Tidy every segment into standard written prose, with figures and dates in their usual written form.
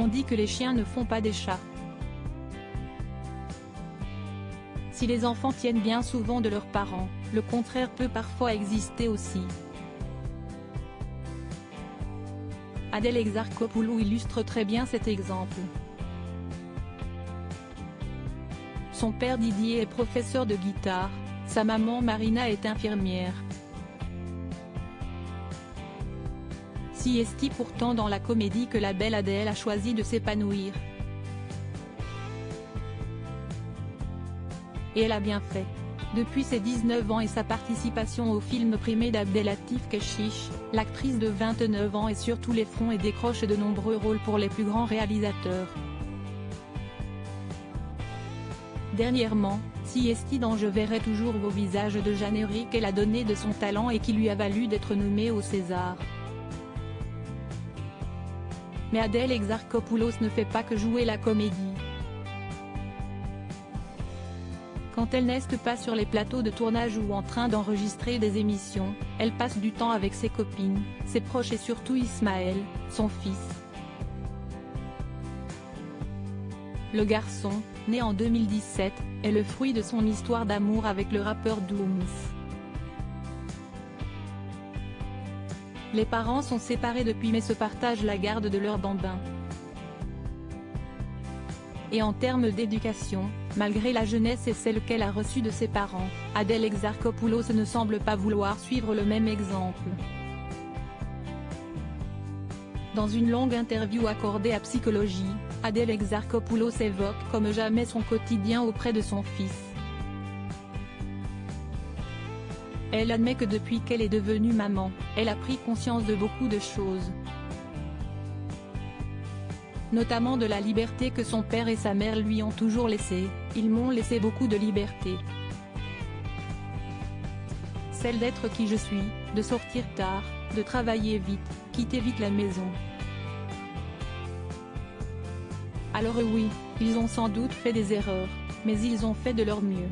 On dit que les chiens ne font pas des chats. Si les enfants tiennent bien souvent de leurs parents, le contraire peut parfois exister aussi. Adèle Exarchopoulos illustre très bien cet exemple. Son père Didier est professeur de guitare, sa maman Marina est infirmière. Si est-il pourtant dans la comédie que la belle Adèle a choisi de s'épanouir. Et elle a bien fait. Depuis ses 19 ans et sa participation au film primé d'Abdelatif Kechiche, l'actrice de 29 ans est sur tous les fronts et décroche de nombreux rôles pour les plus grands réalisateurs. Dernièrement, si est-il dans Je verrai toujours vos visages de Jeanne qu'elle a donné de son talent et qui lui a valu d'être nommée au César. Mais Adèle Exarchopoulos ne fait pas que jouer la comédie. Quand elle n'est pas sur les plateaux de tournage ou en train d'enregistrer des émissions, elle passe du temps avec ses copines, ses proches et surtout Ismaël, son fils. Le garçon, né en 2017, est le fruit de son histoire d'amour avec le rappeur Dooms. Les parents sont séparés depuis mais se partagent la garde de leur bambin. Et en termes d'éducation, malgré la jeunesse et celle qu'elle a reçue de ses parents, Adèle Exarchopoulos ne semble pas vouloir suivre le même exemple. Dans une longue interview accordée à Psychologie, Adèle Exarchopoulos évoque comme jamais son quotidien auprès de son fils. Elle admet que depuis qu'elle est devenue maman, elle a pris conscience de beaucoup de choses. Notamment de la liberté que son père et sa mère lui ont toujours laissée, ils m'ont laissé beaucoup de liberté. Celle d'être qui je suis, de sortir tard, de travailler vite, quitter vite la maison. Alors oui, ils ont sans doute fait des erreurs, mais ils ont fait de leur mieux.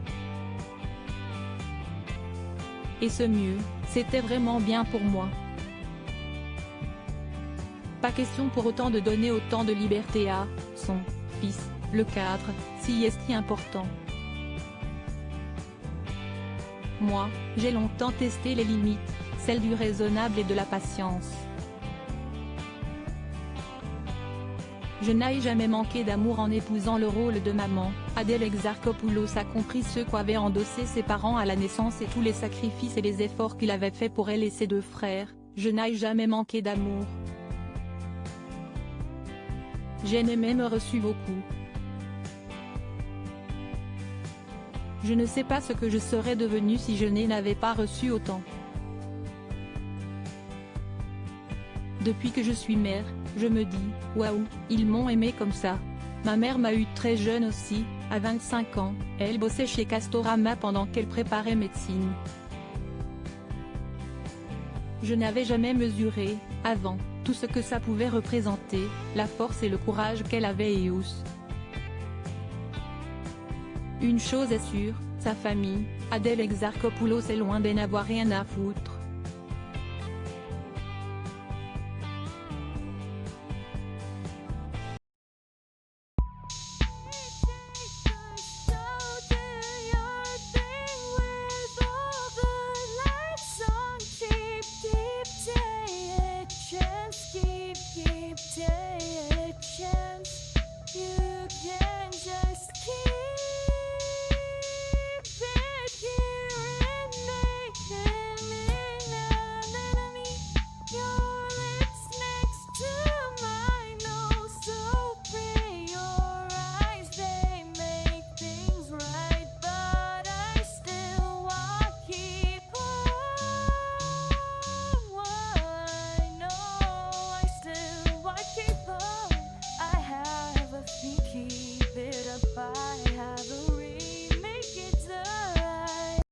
Et ce mieux, c'était vraiment bien pour moi. Pas question pour autant de donner autant de liberté à son fils, le cadre, si est important. Moi, j'ai longtemps testé les limites, celles du raisonnable et de la patience. Je n'ai jamais manqué d'amour en épousant le rôle de maman. Adèle Exarchopoulos a compris ce qu'avaient endossé ses parents à la naissance et tous les sacrifices et les efforts qu'il avait fait pour elle et ses deux frères. Je n'ai jamais manqué d'amour. J'en ai même reçu beaucoup. Je ne sais pas ce que je serais devenue si je n'avais pas reçu autant. Depuis que je suis mère, je me dis, waouh, ils m'ont aimé comme ça. Ma mère m'a eu très jeune aussi, à 25 ans, elle bossait chez Castorama pendant qu'elle préparait médecine. Je n'avais jamais mesuré, avant, tout ce que ça pouvait représenter, la force et le courage qu'elle avait et ose. Une chose est sûre, sa famille, Adèle Exarchopoulos est loin d'en avoir rien à foutre.